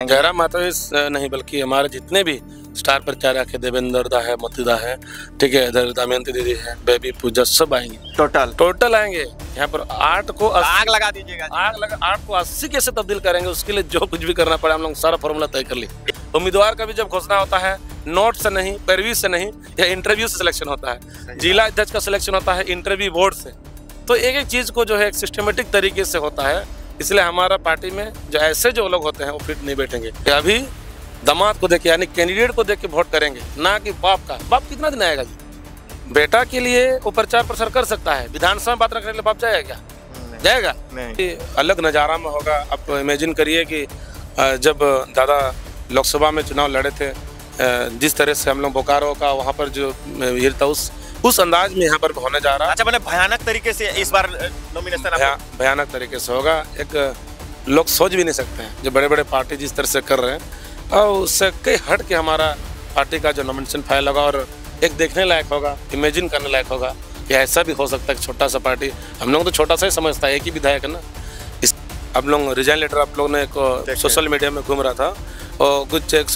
जयराम माता नहीं, बल्कि हमारे जितने भी स्टार प्रचारक है, देवेंद्र दा है, मोतीदा है, ठीक है, इधर दमयंती दीदी है, बेबी पूजा, सब आएंगे। टोटल आएंगे। यहाँ पर आर्ट को आग लगा दीजिएगा। आर्ट को 80 कैसे तब्दील करेंगे, उसके लिए जो कुछ भी करना पड़े हम लोग सारा फॉर्मूला तय कर लिए। उम्मीदवार का भी जब घोषणा होता है, नोट से नहीं, पैरवी से नहीं, या इंटरव्यू से सिलेक्शन होता है। जिला अध्यक्ष का सिलेक्शन होता है इंटरव्यू बोर्ड से। तो एक एक चीज को जो है एक सिस्टमेटिक तरीके से होता है। इसलिए हमारा पार्टी में जो ऐसे जो लोग होते हैं वो फिट नहीं बैठेंगे। अभी दामाद को देख के, यानी कैंडिडेट को देख के वोट करेंगे, ना कि बाप का। बाप कितना दिन आएगा जी? बेटा के लिए वो प्रचार प्रसार कर सकता है, विधानसभा में बात रखने के लिए बाप जाएगा क्या? जाएगा नहीं। अलग नज़ारा में होगा। आप इमेजिन करिए कि जब दादा लोकसभा में चुनाव लड़े थे, जिस तरह से हम लोग बोकारो का वहाँ पर जो भीड़ था, उस अंदाज में यहाँ पर होने जा रहा है। अच्छा, मैंने भयानक तरीके से इस बार नॉमिनेशन भयानक तरीके से होगा। एक लोग सोच भी नहीं सकते हैं जो बड़े बड़े पार्टी जिस तरह से कर रहे हैं, और उससे कई हट के हमारा पार्टी का जो नॉमिनेशन फाइल होगा और एक देखने लायक होगा, इमेजिन करने लायक होगा कि ऐसा भी हो सकता है। छोटा सा पार्टी, हम लोग तो छोटा सा ही समझता है, एक ही विधायक है ना। इस अब लोग रिजाइन लेटर आप लोग ने एक सोशल मीडिया में घूम रहा था, और कुछ एक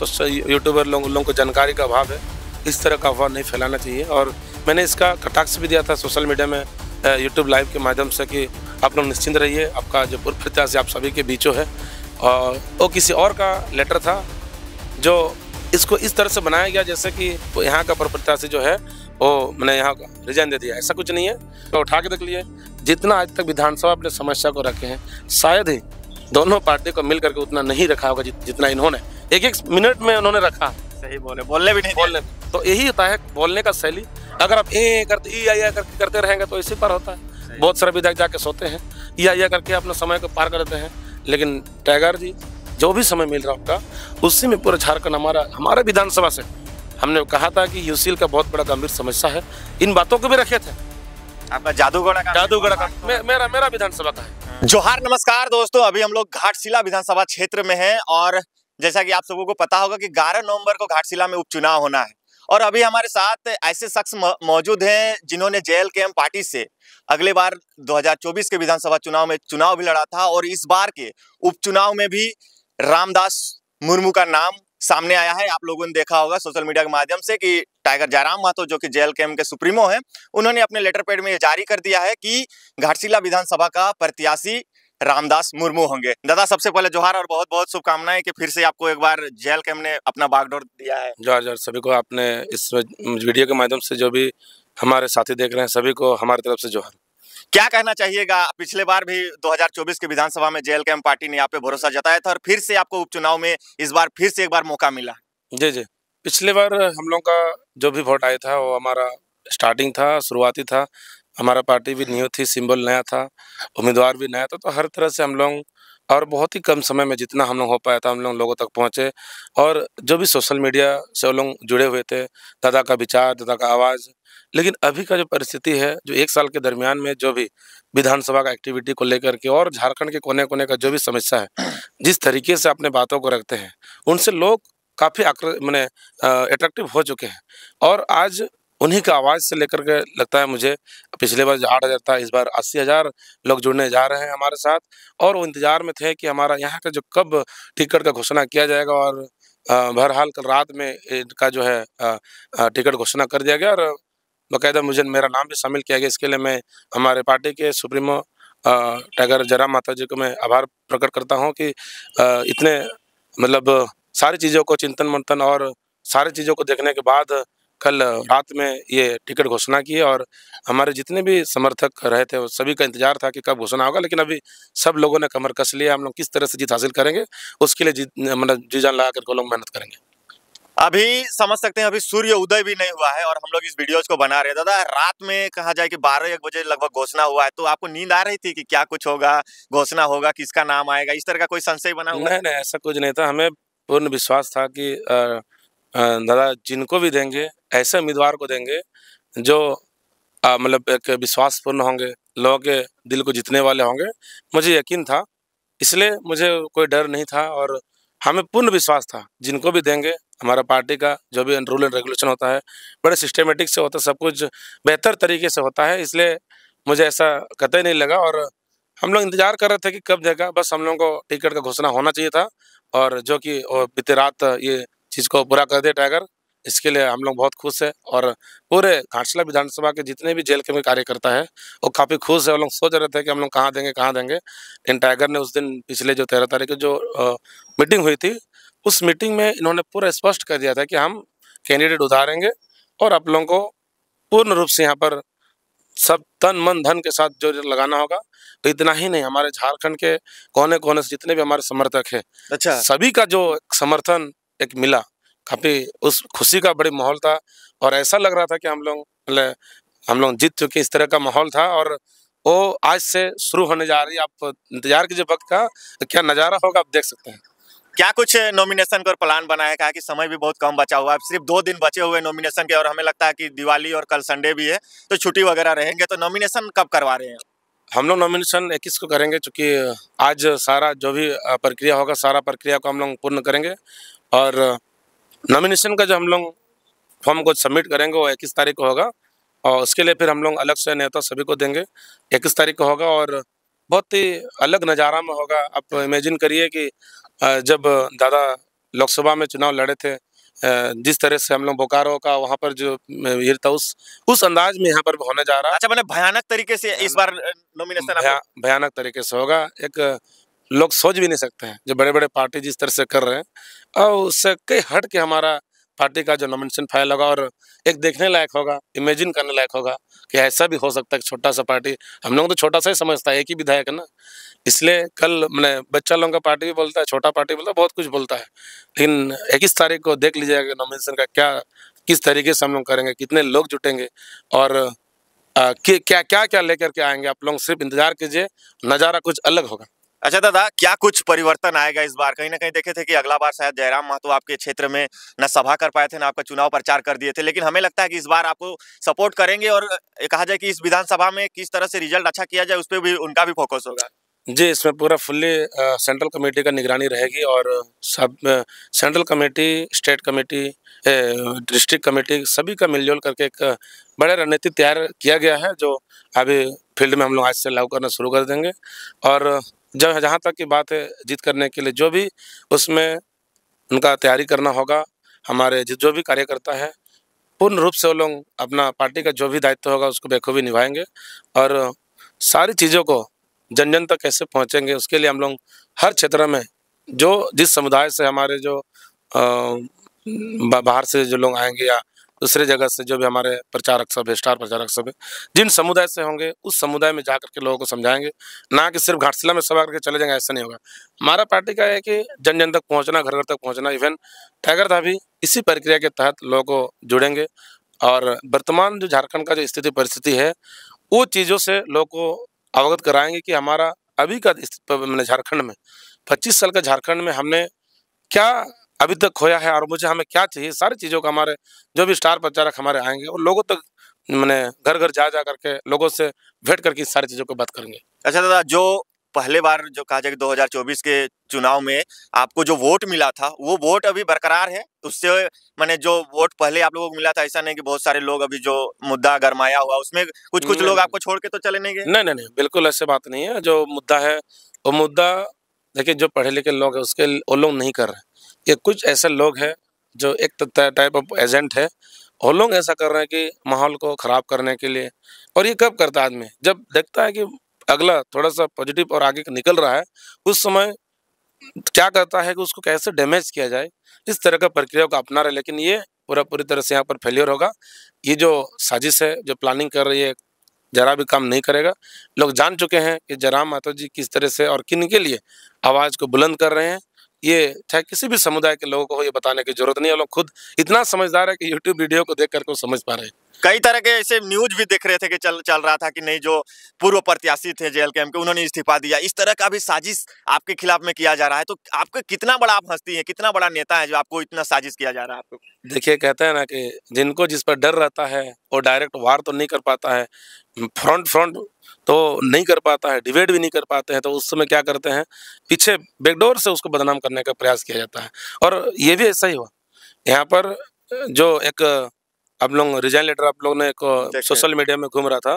यूट्यूबर लोगों को जानकारी का अभाव है। इस तरह का अफवाह नहीं फैलाना चाहिए। और मैंने इसका कटाक्ष भी दिया था सोशल मीडिया में, यूट्यूब लाइव के माध्यम से, कि आप लोग निश्चिंत रहिए, आपका जो पूर्व प्रत्याशी आप सभी के बीचों है। और वो किसी और का लेटर था जो इसको इस तरह से बनाया गया जैसे कि यहाँ का पूर्व प्रत्याशी जो है वो मैंने यहाँ रिजाइन दे दिया। ऐसा कुछ नहीं है। तो उठा के देख लिए, जितना आज तक विधानसभा अपने समस्या को रखे हैं, शायद ही दोनों पार्टी को मिल करके उतना नहीं रखा होगा जितना इन्होंने एक मिनट में उन्होंने रखा। सही बोलने भी नहीं बोलने। तो यही होता है बोलने का शैली। अगर आप करते रहेंगे तो इसी पर होता है। बहुत सारे विधायक जाके सोते हैं, या करके अपना समय को पार करते हैं। लेकिन टाइगर जी जो भी समय मिल रहा होगा, उसी में पूरा झारखंड हमारे विधानसभा से हमने कहा था कि यूसीएल का बहुत बड़ा गंभीर समस्या है। इन बातों को भी रखे थे। आपका जादूगढ़ का मेरा विधानसभा का है। जोहार, नमस्कार दोस्तों। अभी हम लोग घाटशिला विधानसभा क्षेत्र में हैं, और जैसा कि आप सबों को पता होगा कि 11 नवंबर को घाटशिला में उपचुनाव होना है। और अभी हमारे साथ ऐसे शख्स मौजूद हैं जिन्होंने JLKM पार्टी से अगले बार 2024 के विधानसभा चुनाव में चुनाव भी लड़ा था, और इस बार के उपचुनाव में भी रामदास मुर्मू का नाम सामने आया है। आप लोगों ने देखा होगा सोशल मीडिया के माध्यम से कि टाइगर जयराम महतो, जो कि JLKM के सुप्रीमो हैं, उन्होंने अपने लेटर पैड में जारी कर दिया है कि घाटशिला विधानसभा का प्रत्याशी रामदास मुर्मू होंगे। दादा, सबसे पहले जोहार और बहुत बहुत शुभकामनाएं कि फिर से आपको एक बार JLKM ने अपना बागडोर दिया है। जोहार सभी को। आपने इस वीडियो के माध्यम से जो भी हमारे साथी देख रहे हैं, सभी को हमारी तरफ से जोहार। क्या कहना चाहिएगा? पिछले बार भी 2024 के विधानसभा में JLKM पार्टी ने यहाँ पे भरोसा जताया था, और फिर से आपको उपचुनाव में इस बार फिर से एक बार मौका मिला। जी। पिछले बार हम लोग का जो भी वोट आया था वो हमारा स्टार्टिंग था, शुरुआती था। हमारा पार्टी भी न्यू थी, सिंबल नया था, उम्मीदवार भी नया था। तो हर तरह से हम लोग, और बहुत ही कम समय में जितना हम लोग हो पाया था, हम लोग लोगों तक पहुँचे। और जो भी सोशल मीडिया से वो लोग जुड़े हुए थे, दादा का विचार, दादा का आवाज़। लेकिन अभी का जो परिस्थिति है, जो 1 साल के दरमियान में जो भी विधानसभा का एक्टिविटी को लेकर के, और झारखंड के कोने कोने का जो भी समस्या है, जिस तरीके से अपने बातों को रखते हैं, उनसे लोग काफ़ी अट्रैक्टिव हो चुके हैं। और आज उन्हीं का आवाज़ से लेकर के लगता है मुझे, पिछले बार 8,000 था, इस बार 80,000 लोग जुड़ने जा रहे हैं हमारे साथ। और वो इंतजार में थे कि हमारा यहाँ का जो कब टिकट का घोषणा किया जाएगा। और बहरहाल कल रात में इनका जो है टिकट घोषणा कर दिया गया, और बाकायदा मेरा नाम भी शामिल किया गया। इसके लिए मैं हमारे पार्टी के सुप्रीमो टाइगर जयराम महतो जी को मैं आभार प्रकट करता हूँ कि इतने सारी चीज़ों को चिंतन मंथन और सारी चीज़ों को देखने के बाद कल रात में ये टिकट घोषणा की। और हमारे जितने भी समर्थक रहे थे, वो सभी का इंतजार था कि कब घोषणा होगा। लेकिन अभी सब लोगों ने कमर कस लिया। हम लोग किस तरह से जीत हासिल करेंगे, उसके लिए जी जान लगा करके लोग मेहनत करेंगे। अभी समझ सकते हैं, अभी सूर्य उदय भी नहीं हुआ है, और हम लोग इस वीडियोज को बना रहे हैं। दादा, रात में कहा जाए कि 12-1 बजे लगभग घोषणा हुआ है, तो आपको नींद आ रही थी कि क्या कुछ होगा, घोषणा होगा, किसका नाम आएगा, इस तरह का कोई संशय बना हुआ? नहीं, ऐसा कुछ नहीं था। हमें पूर्ण विश्वास था कि दादा जिनको भी देंगे, ऐसे उम्मीदवार को देंगे जो एक विश्वासपूर्ण होंगे, लोगों के दिल को जीतने वाले होंगे। मुझे यकीन था, इसलिए मुझे कोई डर नहीं था। और हमें पूर्ण विश्वास था, जिनको भी देंगे, हमारा पार्टी का जो भी रूल एंड रेगुलेशन होता है, बड़े सिस्टमेटिक से होता है, सब कुछ बेहतर तरीके से होता है। इसलिए मुझे ऐसा कतई नहीं लगा। और हम लोग इंतजार कर रहे थे कि कब देगा, बस हम लोगों को टिकट का घोषणा होना चाहिए था। और जो कि बीती रात ये चीज़ को पूरा कर दिया टाइगर, इसके लिए हम लोग बहुत खुश हैं। और पूरे घाटशिला विधानसभा के जितने भी जेल के में कार्यकर्ता है वो काफ़ी खुश है। वो लोग सोच रहे थे कि हम लोग कहाँ देंगे कहाँ देंगे, लेकिन टाइगर ने उस दिन पिछले जो 13 तारीख को जो मीटिंग हुई थी, उस मीटिंग में इन्होंने पूरा स्पष्ट कर दिया था कि हम कैंडिडेट उतारेंगे और आप लोगों को पूर्ण रूप से यहाँ पर सब तन मन धन के साथ जो लगाना होगा। तो इतना ही नहीं, हमारे झारखंड के कोने कोने से जितने भी हमारे समर्थक है, अच्छा, सभी का जो समर्थन एक मिला, काफी उस खुशी का बड़ी माहौल था। और ऐसा लग रहा था कि हम लोग जीत चुके, इस तरह का माहौल था। और वो आज से शुरू होने जा रही है। आप इंतजार कीजिए वक्त का, तो क्या नज़ारा होगा आप देख सकते हैं। क्या कुछ नॉमिनेशन का प्लान बना है? कहा कि समय भी बहुत कम बचा हुआ है, सिर्फ 2 दिन बचे हुए नॉमिनेशन के, और हमें लगता है कि दिवाली और कल संडे भी है तो छुट्टी वगैरह रहेंगे, तो नॉमिनेशन कब करवा रहे हैं? हम लोग नॉमिनेशन 21 को करेंगे, चूँकि आज सारा जो भी प्रक्रिया होगा, सारा प्रक्रिया को हम लोग पूर्ण करेंगे। और नॉमिनेशन का जो हम लोग फॉर्म को सबमिट करेंगे वो 21 तारीख को होगा। और उसके लिए फिर हम लोग अलग से न्योता सभी को देंगे, 21 तारीख को होगा। और बहुत ही अलग नज़ारा में होगा। आप इमेजिन करिए कि जब दादा लोकसभा में चुनाव लड़े थे, जिस तरह से हम लोग बोकारो का वहाँ पर जो भीड़ था, उस अंदाज में यहाँ पर होने जा रहा है। अच्छा, मैंने भयानक तरीके से इस बार नॉमिनेशन भयानक तरीके से होगा। एक लोग सोच भी नहीं सकते हैं, जो बड़े बड़े पार्टी जिस तरह से कर रहे हैं, और उससे कई हट के हमारा पार्टी का जो नॉमिनेशन फाइल होगा, और एक देखने लायक होगा, इमेजिन करने लायक होगा कि ऐसा भी हो सकता है कि छोटा सा पार्टी, हम लोग तो छोटा सा ही समझता है, एक ही विधायक है ना। इसलिए कल मैंने बच्चा लोगों का पार्टी भी बोलता है, छोटा पार्टी बोलता है, बहुत कुछ बोलता है। लेकिन 21 तारीख को देख लीजिएगा नॉमिनेशन का क्या किस तरीके से हम लोग करेंगे, कितने लोग जुटेंगे और क्या क्या क्या लेकर के आएंगे। आप लोग सिर्फ इंतजार कीजिए, नज़ारा कुछ अलग होगा। अच्छा दादा, क्या कुछ परिवर्तन आएगा इस बार? कहीं ना कहीं देखे थे कि अगला बार शायद जयराम महतो आपके क्षेत्र में न सभा कर पाए थे, न आपका चुनाव प्रचार कर दिए थे, लेकिन हमें लगता है कि इस बार आपको सपोर्ट करेंगे, और कहा जाए कि इस विधानसभा में किस तरह से रिजल्ट अच्छा किया जाए उस पर भी उनका भी फोकस होगा। जी, इसमें पूरा फुल्ली सेंट्रल कमेटी का निगरानी रहेगी। और सब central committee, state committee, district committee, सभी का मिलजुल करके एक बड़ा रणनीति तैयार किया गया है, जो अभी फील्ड में हम लोग आज से लागू करना शुरू कर देंगे। और जहाँ तक की बात है, जीत करने के लिए जो भी उसमें उनका तैयारी करना होगा, हमारे जो भी कार्यकर्ता है पूर्ण रूप से वो लोग अपना पार्टी का जो भी दायित्व होगा उसको बखूबी निभाएंगे। और सारी चीज़ों को जन जन तक कैसे पहुंचेंगे, उसके लिए हम लोग हर क्षेत्र में जो जिस समुदाय से हमारे जो बाहर से जो लोग आएंगे या दूसरे जगह से जो भी हमारे प्रचारक सब है, स्टार प्रचारक सब है, जिन समुदाय से होंगे उस समुदाय में जा करके लोगों को समझाएंगे, ना कि सिर्फ घाटशिला में सभा करके चले जाएंगे, ऐसा नहीं होगा। हमारा पार्टी का है कि जन जन तक पहुँचना, घर घर तक पहुँचना। इवन टाइगर था भी इसी प्रक्रिया के तहत लोगों को जुड़ेंगे। और वर्तमान जो झारखंड का जो स्थिति परिस्थिति है, वो चीज़ों से लोगों को अवगत कराएंगे कि हमारा अभी का मैंने झारखंड में 25 साल का झारखंड में हमने क्या अभी तक खोया है और मुझे हमें क्या चाहिए। सारी चीज़ों का हमारे जो भी स्टार प्रचारक हमारे आएंगे और लोगों तक मैंने घर घर जा करके लोगों से भेंट करके सारी चीज़ों को बात करेंगे। अच्छा दादा, जो पहले बार जो कहा जाए कि 2024 के चुनाव में आपको जो वोट मिला था, वो वोट अभी बरकरार है? उससे माने जो वोट पहले आप लोगों को मिला था, ऐसा नहीं कि बहुत सारे लोग अभी जो मुद्दा गरमाया हुआ उसमें कुछ लोग आपको छोड़ के तो चले नहीं गए? नहीं, बिल्कुल ऐसे बात नहीं है। जो मुद्दा है वो मुद्दा, देखिए, जो पढ़े लिखे लोग हैं उसके वो लोग नहीं कर रहे। ये कुछ ऐसे लोग हैं जो एक टाइप ऑफ एजेंट है, वो लोग ऐसा कर रहे हैं कि माहौल को ख़राब करने के लिए। और ये कब करता है आदमी? जब देखता है कि अगला थोड़ा-सा पॉजिटिव और आगे निकल रहा है, उस समय क्या करता है कि उसको कैसे डैमेज किया जाए, इस तरह का प्रक्रिया को अपना रहे। लेकिन ये पूरी तरह से यहाँ पर फेल्योर होगा। ये जो साजिश है, जो प्लानिंग कर रही है, ज़रा भी काम नहीं करेगा। लोग जान चुके हैं कि जयराम महतो जी किस तरह से और किन के लिए आवाज़ को बुलंद कर रहे हैं। ये चाहे किसी भी समुदाय के लोगों को ये बताने की ज़रूरत नहीं है। वो लोग खुद इतना समझदार है कि यूट्यूब वीडियो को देख कर के वो समझ पा रहे हैं। कई तरह के ऐसे न्यूज भी देख रहे थे कि चल रहा था कि नहीं, जो पूर्व प्रत्याशी थे जेएलकेएम के, उन्होंने इस्तीफा दिया। इस तरह का भी साजिश आपके खिलाफ में किया जा रहा है, तो आपको कितना बड़ा आप हस्ती हैं, कितना बड़ा नेता है जो आपको इतना साजिश किया जा रहा है आपको? देखिए, कहते हैं ना कि जिनको जिस पर डर रहता है वो डायरेक्ट वार तो नहीं कर पाता है, फ्रंट तो नहीं कर पाता है, डिबेट भी नहीं कर पाते हैं। तो उस समय क्या करते हैं, पीछे बैकडोर से उसको बदनाम करने का प्रयास किया जाता है। और ये भी ऐसा ही हुआ यहाँ पर। जो एक आप लोग रिजाइन लेटर आप लोगों ने एक सोशल मीडिया में घूम रहा था,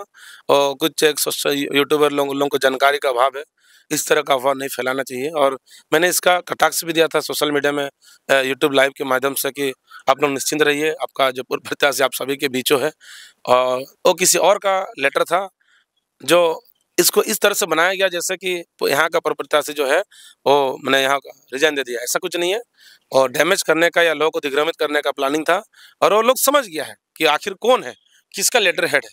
और कुछ एक सोशल यूट्यूबर लोगों को जानकारी का अभाव है। इस तरह का अफवाह नहीं फैलाना चाहिए। और मैंने इसका कटाक्ष भी दिया था सोशल मीडिया में, यूट्यूब लाइव के माध्यम से, कि आप लोग निश्चिंत रहिए, आपका जो पूर्व प्रत्याशी आप सभी के बीचों है। और वो किसी और का लेटर था, जो इसको इस तरह से बनाया गया जैसे कि यहाँ का प्रत्याशी जो है वो मैंने यहाँ का रिजाइन दे दिया। ऐसा कुछ नहीं है, और डैमेज करने का या लोगों को दिग्भ्रमित करने का प्लानिंग था। और वो लोग समझ गया है कि आखिर कौन है, किसका लेटर हेड है,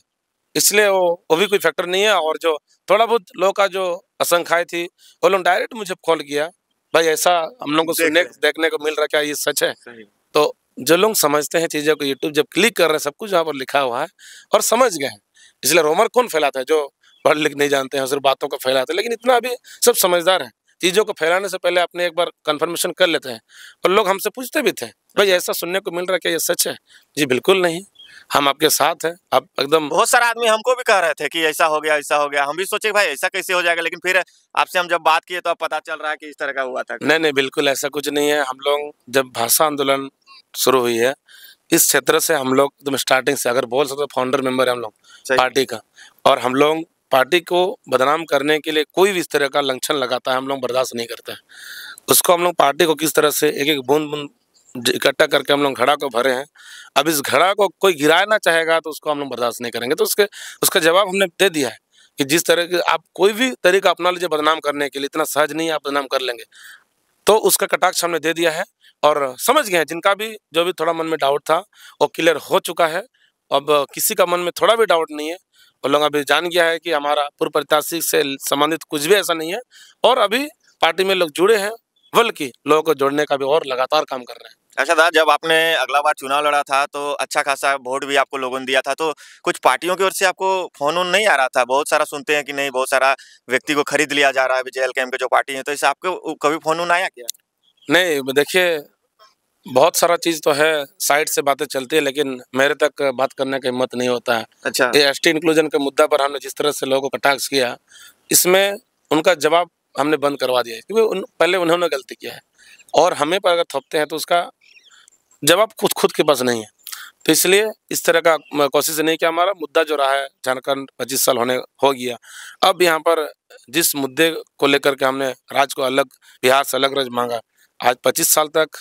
इसलिए वो भी कोई फैक्टर नहीं है। और जो थोड़ा बहुत लोगों का जो आशंकाएं थी, वो लोग डायरेक्ट मुझे कॉल किया, भाई ऐसा हम लोग को सुनने देखने को मिल रहा है, क्या ये सच है? तो जो लोग समझते हैं चीज़ों को, यूट्यूब जब क्लिक कर रहे हैं सब कुछ यहाँ पर लिखा हुआ है और समझ गए हैं। इसलिए रोमर कौन फैलाता है? जो पढ़ लिख नहीं जानते हैं, सिर्फ बातों को फैलाते हैं। लेकिन इतना अभी सब समझदार हैं, चीज़ों को फैलाने से पहले अपने एक बार कंफर्मेशन कर लेते हैं। और लोग हमसे पूछते भी थे, भाई ऐसा सुनने को मिल रहा है, क्या ये सच है? जी बिल्कुल नहीं, हम आपके साथ हैं। आप एकदम, बहुत सारे आदमी हमको भी कह रहे थे कि ऐसा हो गया, ऐसा हो गया। हम भी सोचे भाई ऐसा कैसे हो जाएगा, लेकिन फिर आपसे हम जब बात किए तो अब पता चल रहा है कि इस तरह का हुआ था। नहीं, बिल्कुल ऐसा कुछ नहीं है। हम लोग जब भाषा आंदोलन शुरू हुई है, इस क्षेत्र से हम लोग एकदम स्टार्टिंग से, अगर बोल सकते, फाउंडर मेंबर है हम लोग पार्टी का। और हम लोग पार्टी को बदनाम करने के लिए कोई भी इस तरह का लंछन लगाता है, हम लोग बर्दाश्त नहीं करते हैं। उसको हम लोग पार्टी को किस तरह से एक एक बूंद बूंद इकट्ठा करके हम लोग घड़ा को भरे हैं। अब इस घड़ा को कोई गिराना चाहेगा तो उसको हम लोग बर्दाश्त नहीं करेंगे। तो उसका जवाब हमने दे दिया है कि जिस तरह के आप कोई भी तरीका अपना लीजिए बदनाम करने के लिए, इतना सहज नहीं है, आप बदनाम कर लेंगे। तो उसका कटाक्ष हमने दे दिया है और समझ गए हैं। जिनका भी जो भी थोड़ा मन में डाउट था वो क्लियर हो चुका है। अब किसी का मन में थोड़ा भी डाउट नहीं है। वो लोग अभी जान गया है कि हमारा पूर्व प्रत्याशी से संबंधित कुछ भी ऐसा नहीं है। और अभी पार्टी में लोग जुड़े हैं, बल्कि लोगों को जोड़ने का भी और लगातार काम कर रहे हैं। अच्छा दादा, जब आपने अगला बार चुनाव लड़ा था तो अच्छा खासा वोट भी आपको लोगों ने दिया था, तो कुछ पार्टियों की ओर से आपको फोन वोन नहीं आ रहा था? बहुत सारा सुनते हैं कि नहीं, बहुत सारा व्यक्ति को खरीद लिया जा रहा है जेएल कैंप के जो पार्टी है, तो इससे आपको कभी फोन वोन आया क्या? नहीं, देखिए बहुत सारा चीज़ तो है, साइड से बातें चलती है, लेकिन मेरे तक बात करने का हिम्मत नहीं होता है। अच्छा, ये एसटी इंक्लूजन के मुद्दा पर हमने जिस तरह से लोगों को कटाक्ष किया, इसमें उनका जवाब हमने बंद करवा दिया है, क्योंकि पहले उन्होंने गलती किया है और हमें पर अगर थोपते हैं तो उसका जवाब खुद के पास नहीं है। तो इसलिए इस तरह का कोशिश नहीं किया। हमारा मुद्दा जो रहा है, झारखंड 25 साल हो गया। अब यहाँ पर जिस मुद्दे को लेकर के हमने राज्य को अलग, बिहार से अलग राज्य मांगा, आज 25 साल तक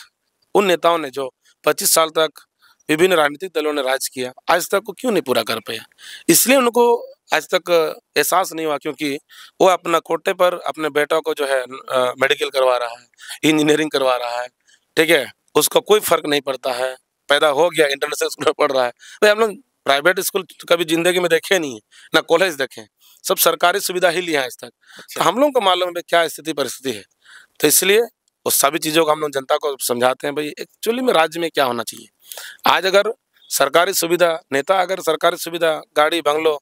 उन नेताओं ने जो 25 साल तक विभिन्न राजनीतिक दलों ने राज किया, आज तक वो क्यों नहीं पूरा कर पाया? इसलिए उनको आज तक एहसास नहीं हुआ, क्योंकि वो अपना कोटे पर अपने बेटों को जो है मेडिकल करवा रहा है, इंजीनियरिंग करवा रहा है, ठीक है, उसको कोई फर्क नहीं पड़ता है। पैदा हो गया, इंटरनेशनल स्कूल में पढ़ रहा है। भाई हम लोग प्राइवेट स्कूल कभी जिंदगी में देखे नहीं है, ना कॉलेज देखे, सब सरकारी सुविधा ही लिया है आज तक। तो हम लोग को मालूम है क्या स्थिति परिस्थिति है। तो इसलिए उस सभी चीज़ों को हम लोग जनता को समझाते हैं, भाई एक्चुअली में राज्य में क्या होना चाहिए। आज अगर सरकारी सुविधा, नेता अगर सरकारी सुविधा, गाड़ी बंगलो,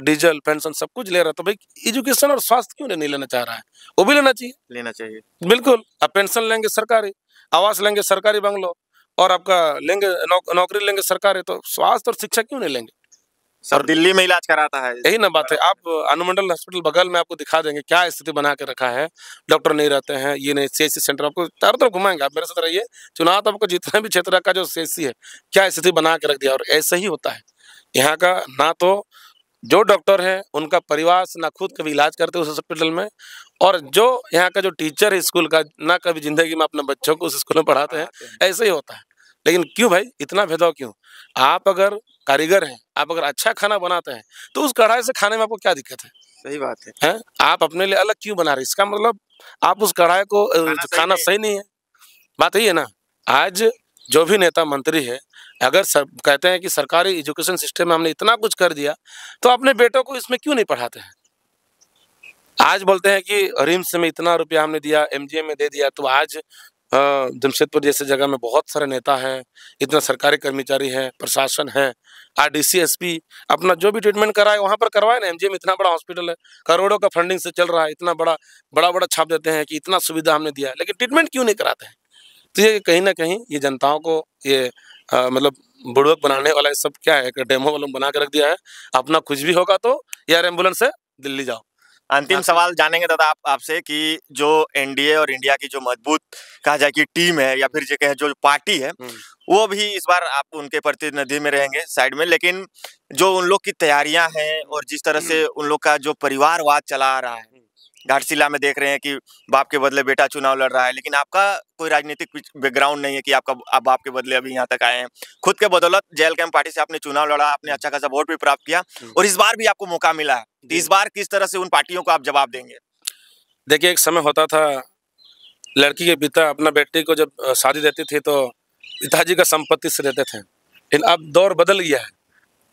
डीजल, पेंशन सब कुछ ले रहा है, तो भाई एजुकेशन और स्वास्थ्य क्यों नहीं लेना चाह रहा है? वो भी लेना चाहिए। बिल्कुल, आप पेंशन लेंगे सरकारी, आवास लेंगे सरकारी बंगलो, और आपका लेंगे नौकरी लेंगे सरकारी, तो स्वास्थ्य और शिक्षा क्यों नहीं लेंगे? सब दिल्ली में इलाज कराता है। यही ना बात है। आप अनुमंडल हॉस्पिटल बगल में आपको दिखा देंगे क्या स्थिति बना के रखा है। डॉक्टर नहीं रहते हैं, ये नहीं, सीएचसी सेंटर आपको चारों तरफ घुमाएंगे। आप मेरे साथ रहिए, चुनाव तो आपको जितना भी क्षेत्र का जो सीएचसी है, क्या स्थिति बना के रख दिया। और ऐसा ही होता है यहाँ का, ना तो जो डॉक्टर है उनका परिवार ना खुद कभी इलाज करते उस हॉस्पिटल में, और जो यहाँ का जो टीचर है स्कूल का, ना कभी जिंदगी में अपने बच्चों को उस स्कूल में पढ़ाते हैं। ऐसे ही होता है। लेकिन क्यों भाई इतना भेदभाव क्यों? आप अगर कारीगर हैं, आप अगर अच्छा खाना बनाते हैं, तो उस कढ़ाई से खाने में आपको क्या दिक्कत है? सही बात है। हैं? आप अपने लिए अलग क्यों बना रहे हैं? इसका मतलब आप उस कढ़ाई को खाना सही नहीं है। बात यही है ना। आज जो भी नेता मंत्री है, अगर कहते हैं कि सरकारी एजुकेशन सिस्टम में हमने इतना कुछ कर दिया, तो अपने बेटों को इसमें क्यों नहीं पढ़ाते हैं? आज बोलते हैं कि रिम्स में इतना रुपया हमने दिया, एमजीएम में दे दिया, तो आज जमशेदपुर जैसे जगह में बहुत सारे नेता हैं, इतना सरकारी कर्मचारी है, प्रशासन है, आरडीसी एसपी अपना जो भी ट्रीटमेंट कराए वहाँ पर करवाए ना। एमजीएम इतना बड़ा हॉस्पिटल है, करोड़ों का फंडिंग से चल रहा है, इतना बड़ा छाप देते हैं कि इतना सुविधा हमने दिया है, लेकिन ट्रीटमेंट क्यों नहीं कराते हैं? तो ये कहीं ना कहीं ये जनताओं को ये मतलब बुड़बक बनाने वाला सब क्या है, एक डेमो वालों बना के रख दिया है। अपना कुछ भी होगा तो यार एम्बुलेंस से दिल्ली जाओ। अंतिम सवाल जानेंगे दादा आपसे कि जो एनडीए और इंडिया की जो मजबूत कहा जाए कि टीम है, या फिर जो पार्टी है, वो भी इस बार आप उनके प्रतिनिधि में रहेंगे साइड में, लेकिन जो उन लोग की तैयारियां हैं और जिस तरह से उन लोग का जो परिवारवाद चला आ रहा है, घाटशिला में देख रहे हैं कि बाप के बदले बेटा चुनाव लड़ रहा है, लेकिन आपका कोई राजनीतिक बैकग्राउंड नहीं है कि आप बाप के बदले अभी यहाँ तक आए हैं। खुद के बदौलत JLKM पार्टी से आपने चुनाव लड़ा, आपने अच्छा खासा वोट भी प्राप्त किया और इस बार भी आपको मौका मिला है। तो इस बार किस तरह से उन पार्टियों को आप जवाब देंगे? देखिए, एक समय होता था लड़की के पिता अपना बेटी को जब शादी देती थी तो पिताजी का संपत्ति से देते थे, लेकिन अब दौर बदल गया है।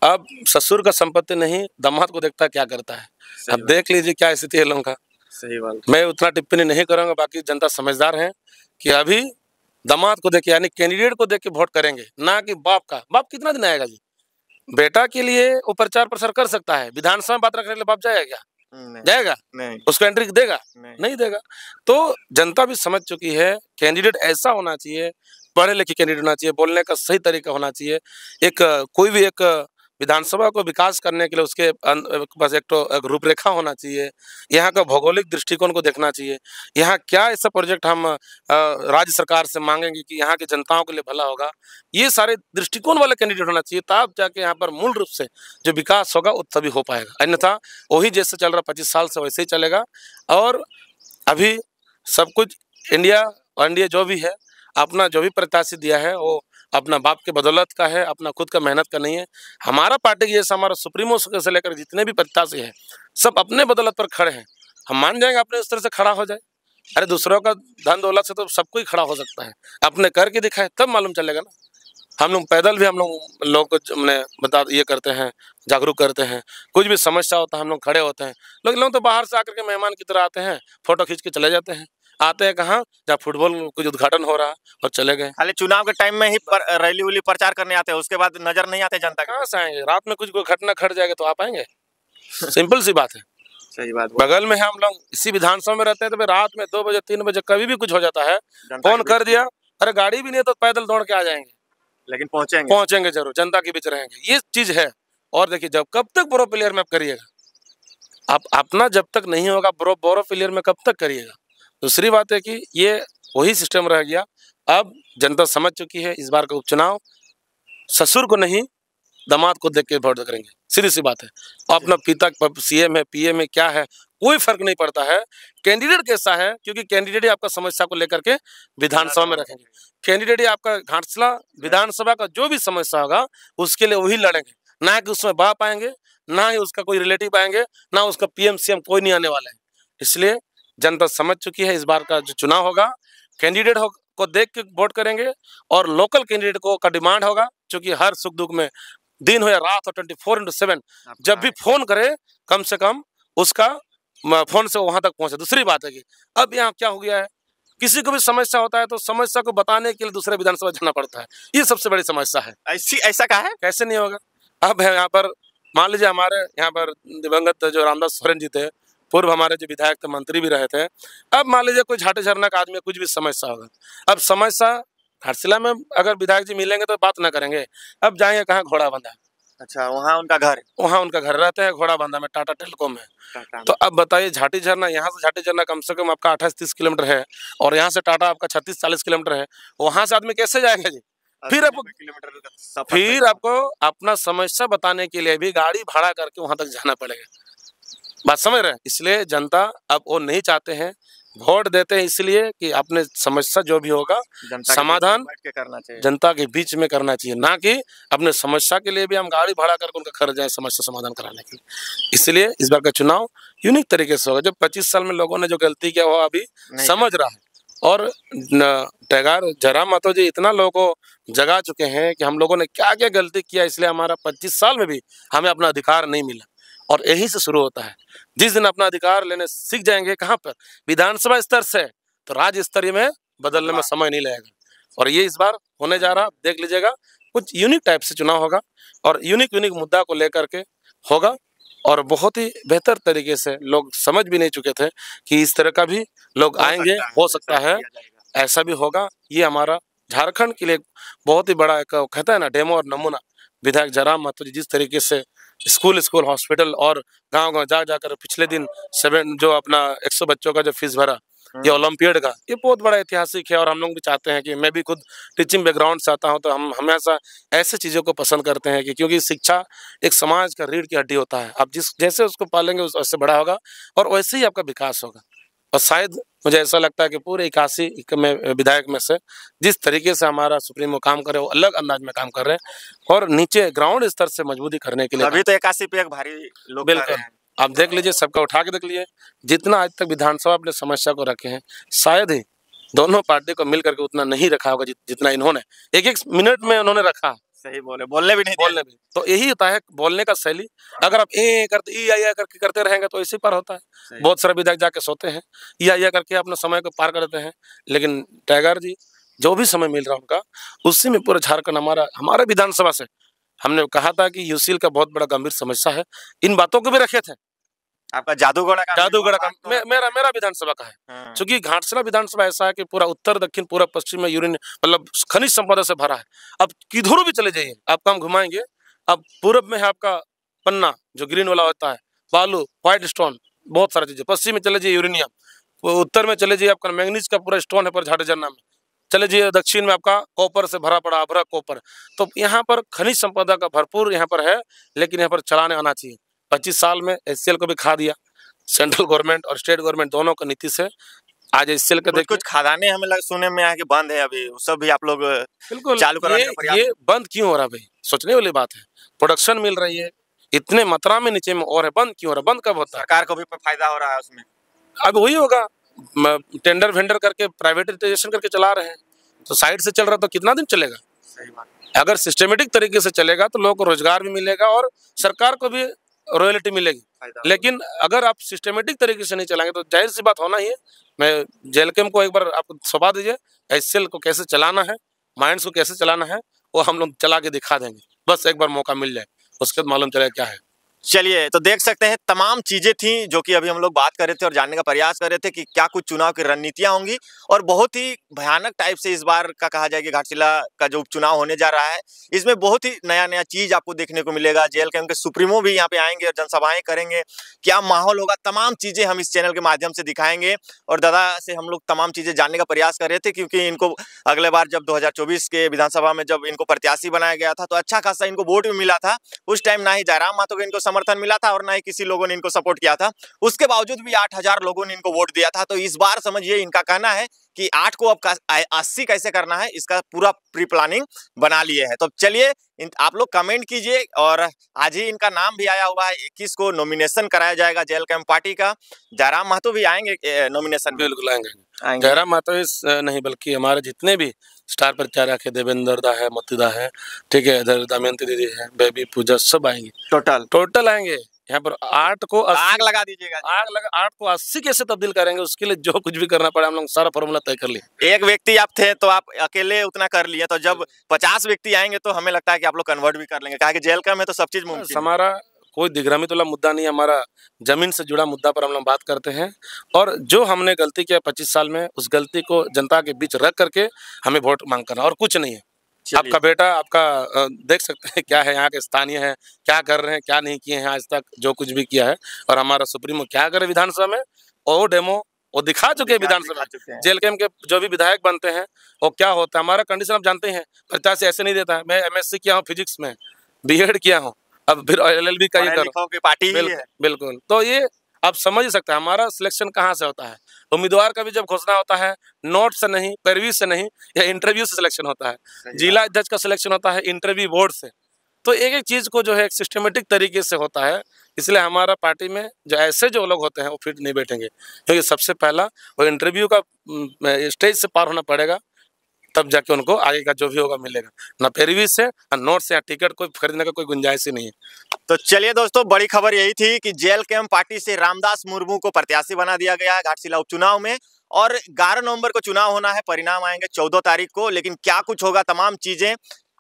अब ससुर का संपत्ति नहीं, दामाद को देखता क्या करता है। अब देख लीजिए क्या स्थिति है लोगों का। सही बात। मैं उतना टिप्पणी नहीं करूँगा, बाकी जनता समझदार है कि अभी दामाद को देख के यानी कैंडिडेट को देख के वोट करेंगे, ना कि बाप का। बाप कितना दिन आएगा जी? बेटा के लिए वो प्रचार प्रसार कर सकता है, विधानसभा में बात रखने के लिए बाप जाएगा क्या? जाएगा? नहीं। उसको एंट्री देगा? नहीं देगा। तो जनता भी समझ चुकी है, कैंडिडेट ऐसा होना चाहिए, पढ़े लिखे कैंडिडेट होना चाहिए, बोलने का सही तरीका होना चाहिए। एक कोई भी एक विधानसभा को विकास करने के लिए उसके बस एक तो रूपरेखा होना चाहिए। यहाँ का भौगोलिक दृष्टिकोण को देखना चाहिए। यहाँ क्या ऐसा प्रोजेक्ट हम राज्य सरकार से मांगेंगे कि यहाँ की जनताओं के लिए भला होगा, ये सारे दृष्टिकोण वाले कैंडिडेट होना चाहिए, तब जाके यहाँ पर मूल रूप से जो विकास होगा वो तभी हो पाएगा। अन्यथा वही जैसे चल रहा 25 साल से वैसे ही चलेगा। और अभी सब कुछ इंडिया जो भी है, अपना जो भी प्रत्याशी दिया है वो अपना बाप के बदौलत का है, अपना खुद का मेहनत का नहीं है। हमारा पार्टी की जैसा हमारा सुप्रीमो से लेकर जितने भी प्रत्याशी हैं सब अपने बदौलत पर खड़े हैं। हम मान जाएंगे अपने उस तरह से खड़ा हो जाए। अरे दूसरों का धन दौलत से तो सब कोई खड़ा हो सकता है, अपने करके दिखाए तब मालूम चलेगा ना। हम लोग पैदल भी हम लोग को हमने ये करते हैं, जागरूक करते हैं। कुछ भी समस्या होता है हम लोग खड़े होते हैं। लोग तो बाहर से आकर के मेहमान की तरह आते हैं, फोटो खींच के चले जाते हैं। आते हैं कहाँ? जहाँ फुटबॉल कुछ उद्घाटन हो रहा और चले गए। खाली चुनाव के टाइम में ही रैली उली प्रचार करने आते हैं, उसके बाद नजर नहीं आते जनता। कहाँ से आएंगे? रात में कुछ घटना घट जाएगा तो आप आएंगे? सिंपल सी बात है। सही बात। बगल में हम लोग इसी विधानसभा में रहते हैं, तो रात में 2 बजे 3 बजे कभी भी कुछ हो जाता है, फोन कर दिया, अरे गाड़ी भी नहीं तो पैदल दौड़ के आ जाएंगे, लेकिन पहुंचेंगे जरूर, जनता के बीच रहेंगे। ये चीज है। और देखिए, जब कब तक बोरो प्लेयर में करिएगा आप? अपना जब तक नहीं होगा बोरो प्लेयर में कब तक करिएगा? दूसरी बात है कि ये वही सिस्टम रह गया। अब जनता समझ चुकी है, इस बार का उपचुनाव ससुर को नहीं दामाद को देख के वोट करेंगे, सीधी सी बात है। अपना पिता CM है, PM है, क्या है, कोई फर्क नहीं पड़ता है। कैंडिडेट कैसा है, क्योंकि कैंडिडेट ही आपका समस्या को लेकर के विधानसभा में रखेंगे। कैंडिडेट ही आपका घाटशिला विधानसभा का जो भी समस्या होगा उसके लिए वही लड़ेंगे, ना कि उसमें बाप आएंगे, ना ही उसका कोई रिलेटिव आएंगे, ना उसका PM CM कोई नहीं आने वाला है। इसलिए जनता समझ चुकी है, इस बार का जो चुनाव होगा कैंडिडेट को देख के वोट करेंगे। और लोकल कैंडिडेट को का डिमांड होगा, क्योंकि हर सुख दुख में दिन हो या रात हो 24/7 जब भी फोन करे कम से कम उसका फोन से वहां तक पहुंचे। दूसरी बात है कि अब यहाँ क्या हो गया है, किसी को भी समस्या होता है तो समस्या को बताने के लिए दूसरे विधानसभा जाना पड़ता है। ये सबसे बड़ी समस्या है। ऐसा कहा है? कैसे नहीं होगा? अब है यहाँ पर मान लीजिए, हमारे यहाँ पर दिवंगत जो रामदास सोरेन जी थे, पूर्व हमारे जो विधायक थे, मंत्री भी रहे थे। अब मान लीजिए कोई झाटे झरना का आदमी कुछ भी समस्या होगा, अब समस्या घाटशिला में अगर विधायक जी मिलेंगे तो बात ना करेंगे, अब जाएंगे कहाँ? घोड़ाबंधा। अच्छा, वहाँ उनका घर रहते हैं, घोड़ाबंधा में, टाटा टेलीकॉम में। तो अब बताइए, झाटी झरना, यहाँ से झाटी झरना कम से कम आपका 28-30 किलोमीटर है, और यहाँ से टाटा आपका 36-40 किलोमीटर है। वहां से आदमी कैसे जाएगा जी? फिर आपको अपना समस्या बताने के लिए भी गाड़ी भाड़ा करके वहां तक जाना पड़ेगा। बात समझ रहे हैं? इसलिए जनता अब वो नहीं चाहते हैं, वोट देते हैं इसलिए कि अपने समस्या जो भी होगा समाधान जनता के बीच में करना चाहिए, ना कि अपने समस्या के लिए भी हम गाड़ी भाड़ा करके उनका घर जाए समस्या समाधान कराने के लिए। इसलिए इस बार का चुनाव यूनिक तरीके से होगा। जब 25 साल में लोगों ने जो गलती किया वो अभी समझ रहा है। और टैगार जयराम महतो जी इतना लोगों को जगा चुके हैं कि हम लोगों ने क्या क्या गलती किया, इसलिए हमारा 25 साल में भी हमें अपना अधिकार नहीं मिला। और यही से शुरू होता है। जिस दिन अपना अधिकार लेने सीख जाएंगे, कहाँ पर? विधानसभा स्तर से, तो राज्य स्तरीय में बदलने में समय नहीं लगेगा। और ये इस बार होने जा रहा, देख लीजिएगा। कुछ यूनिक टाइप से चुनाव होगा और यूनिक मुद्दा को लेकर के होगा। और बहुत ही बेहतर तरीके से लोग समझ भी नहीं चुके थे कि इस तरह का भी लोग आएंगे, हो सकता है ऐसा भी होगा। ये हमारा झारखंड के लिए बहुत ही बड़ा एक कहता है ना डेमो और नमूना। विधायक जयराम महतो जी जिस तरीके से स्कूल हॉस्पिटल और गांव जा जाकर पिछले दिन जो अपना 100 बच्चों का जो फीस भरा, या ओलंपियाड का, ये बहुत बड़ा ऐतिहासिक है। और हम लोग भी चाहते हैं कि मैं भी खुद टीचिंग बैकग्राउंड से आता हूँ, तो हम हमेशा ऐसे चीज़ों को पसंद करते हैं कि क्योंकि शिक्षा एक समाज का रीढ़ की हड्डी होता है। आप जैसे उसको पालेंगे वैसे बड़ा होगा और वैसे ही आपका विकास होगा। और शायद मुझे ऐसा लगता है कि पूरे 81 में विधायक में से जिस तरीके से हमारा सुप्रीमो काम कर रहे हैं, वो अलग अंदाज में काम कर रहे हैं और नीचे ग्राउंड स्तर से मजबूती करने के लिए। अभी तो 81 पे एक भारी लोग बिल्कुल, आप देख लीजिए, सबका उठा के देख लीजिए, जितना आज तक विधानसभा अपने समस्या को रखे हैं, शायद ही दोनों पार्टी को मिल करके उतना नहीं रखा होगा जितना इन्होंने एक मिनट में उन्होंने रखा। सही बोलने भी नहीं, बोलने भी तो यही होता है बोलने का शैली। अगर आप ए करते ई आई करके करते रहेंगे तो इसी पर होता है। बहुत सारे विधायक जाके सोते हैं, ई आई करके अपना समय को पार करते हैं, लेकिन टाइगर जी जो भी समय मिल रहा है उनका, उसी में पूरा झारखंड हमारे विधानसभा से हमने कहा था कि यूसीएल का बहुत बड़ा गंभीर समस्या है, इन बातों को भी रखे थे। आपका जादूगढ़ का मेरा विधानसभा का है, क्योंकि घाटशिला विधानसभा ऐसा है कि पूरा उत्तर दक्षिण पूरा पश्चिम में यूरेनियम मतलब खनिज संपदा से भरा है। अब किधरों भी चले जाइए, आपको हम घुमाएंगे। अब पूरब में है आपका पन्ना जो ग्रीन वाला होता है, बालू, व्हाइट स्टोन, बहुत सारी चीजें। पश्चिम में चले जाइए यूरेनियम, उत्तर में चले जाइए आपका मैंगनीज का पूरा स्टोन है पर झाड़ झरना में, चले जाइए दक्षिण में आपका कॉपर से भरा पड़ा अभ्रक कॉपर। तो यहाँ पर खनिज संपदा का भरपूर यहाँ पर है, लेकिन यहाँ पर चलाने आना चाहिए। 25 साल में एचसीएल को भी खा दिया, सेंट्रल गवर्नमेंट और स्टेट गवर्नमेंट दोनों की नीति से। आज एचसीएल का कुछ खदानें हमें सुनने में आया कि बंद है अभी, वो सब भी आप लोग बिल्कुल चालू कराने का प्रयास। ये बंद क्यों हो रहा भाई, सोचने वाली बात है। प्रोडक्शन मिल रही है इतने मात्रा में नीचे में और है, बंद क्यों हो रहा? बंद कब होता है? सरकार को भी फायदा हो रहा है उसमें। अब वही होगा, टेंडर वेंडर करके प्राइवेटाइजेशन करके चला रहे हैं, तो साइड से चल रहा तो कितना दिन चलेगा? सही बात। अगर सिस्टमेटिक तरीके से चलेगा तो लोगों को रोजगार भी मिलेगा और सरकार को भी रॉयल्टी मिलेगी। लेकिन अगर आप सिस्टमेटिक तरीके से नहीं चलाएंगे तो जाहिर सी बात होना ही है। मैं जेलकेम को एक बार आप सौंपा दीजिए, एचसीएल को कैसे चलाना है, माइंस को कैसे चलाना है, वो हम लोग चला के दिखा देंगे। बस एक बार मौका मिल जाए, उसके बाद मालूम चलेगा क्या है। चलिए, तो देख सकते हैं तमाम चीजें थी जो कि अभी हम लोग बात कर रहे थे और जानने का प्रयास कर रहे थे कि क्या कुछ चुनाव की रणनीतियां होंगी। और बहुत ही भयानक टाइप से इस बार का कहा जाए कि घाटशिला का जो उपचुनाव होने जा रहा है, इसमें बहुत ही नया चीज आपको देखने को मिलेगा। जेएलकेएम के सुप्रीमो भी यहाँ पे आएंगे और जनसभाएं करेंगे, क्या माहौल होगा, तमाम चीजें हम इस चैनल के माध्यम से दिखाएंगे। और दादा से हम लोग तमाम चीजें जानने का प्रयास कर रहे थे, क्योंकि इनको अगले बार जब 2024 के विधानसभा में जब इनको प्रत्याशी बनाया गया था तो अच्छा खासा इनको वोट भी मिला था। उस टाइम ना ही जयराम महतो को इनको समर्थन मिला था और ना ही किसी लोगों ने इनको सपोर्ट किया था। उसके बावजूद भी 8000 लोगों ने इनको वोट दिया था। तो इस बार समझिए इनका कहना है कि 8 को अब 80 कैसे करना है, इसका पूरा प्री प्लानिंग बना लिए है। तो चलिए आप लोग कमेंट कीजिए। और आज ही इनका नाम भी आया हुआ है, 21 को नॉमिनेशन कराया जाएगा जेएलकेएम पार्टी का। जयराम महतो भी आएंगे नॉमिनेशन? बिल्कुल आएंगे। जयराम महतो नहीं बल्कि हमारे जितने भी स्टार प्रचारक है, देवेंद्र दा है, मोती दा है, ठीक है, इधर दमयंती दीदी है, बेबी पूजा, सब आएंगे। टोटल आएंगे। यहाँ पर 8 को आग लगा दीजिएगा। 8 को 80 कैसे तब्दील करेंगे, उसके लिए जो कुछ भी करना पड़ा हम लोग सारा फॉर्मूला तय कर लिए। एक व्यक्ति आप थे तो आप अकेले उतना कर लिए, तो जब 50 व्यक्ति आएंगे तो हमें लगता है कि आप लोग कन्वर्ट भी कर लेंगे, कहा कि जेएलकेएम में तो सब चीज मुमकिन है। हमारा कोई दिग्भ्रमित वाला मुद्दा नहीं है, हमारा जमीन से जुड़ा मुद्दा पर हम लोग बात करते हैं। और जो हमने गलती किया 25 साल में, उस गलती को जनता के बीच रख करके हमें वोट मांग करना और कुछ नहीं है। आपका बेटा आपका देख सकते हैं क्या है, यहाँ के स्थानीय है, क्या कर रहे हैं, क्या नहीं किए हैं आज तक, जो कुछ भी किया है। और हमारा सुप्रीमो क्या करे विधानसभा में, वो डेमो वो दिखा चुके हैं विधानसभा। जेएलकेएम के जो भी विधायक बनते हैं वो क्या होता है, हमारा कंडीशन आप जानते हैं, प्रत्याशी ऐसे नहीं देता है। मैं एमएससी किया हूँ फिजिक्स में, बीएड किया हूँ, अब फिर एलएलबी का ही करो। बिल्कुल, तो ये आप समझ ही सकते हैं हमारा सिलेक्शन कहाँ से होता है। उम्मीदवार का भी जब घोषणा होता है, नोट से नहीं, पैरवी से नहीं, या इंटरव्यू से सिलेक्शन होता है। जिला अध्यक्ष का सिलेक्शन होता है इंटरव्यू बोर्ड से। तो एक एक चीज को जो है एक सिस्टमेटिक तरीके से होता है। इसलिए हमारा पार्टी में जो ऐसे जो लोग होते हैं वो फिट नहीं बैठेंगे, क्योंकि सबसे पहला वो इंटरव्यू का स्टेज से पार होना पड़ेगा, तब जाके उनको आगे का जो भी होगा मिलेगा। ना पैरवी से, ना नोट से, या टिकट कोई खरीदने का कोई गुंजाइश ही नहीं है। तो चलिए दोस्तों, बड़ी खबर यही थी कि जेएलकेएम पार्टी से रामदास मुर्मू को प्रत्याशी बना दिया गया है घाटशिला उपचुनाव में। और 11 नवंबर को चुनाव होना है, परिणाम आएंगे 14 तारीख को। लेकिन क्या कुछ होगा, तमाम चीजें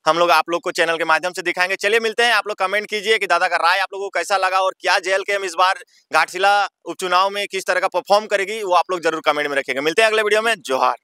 हम लोग आप लोग को चैनल के माध्यम से दिखाएंगे। चलिए मिलते हैं, आप लोग कमेंट कीजिए कि दादा का राय आप लोगों को कैसा लगा, और क्या जेएलकेएम इस बार घाटशिला उपचुनाव में किस तरह का परफॉर्म करेगी, वो आप लोग जरूर कमेंट में रखिएगा। मिलते हैं अगले वीडियो में। जोहार।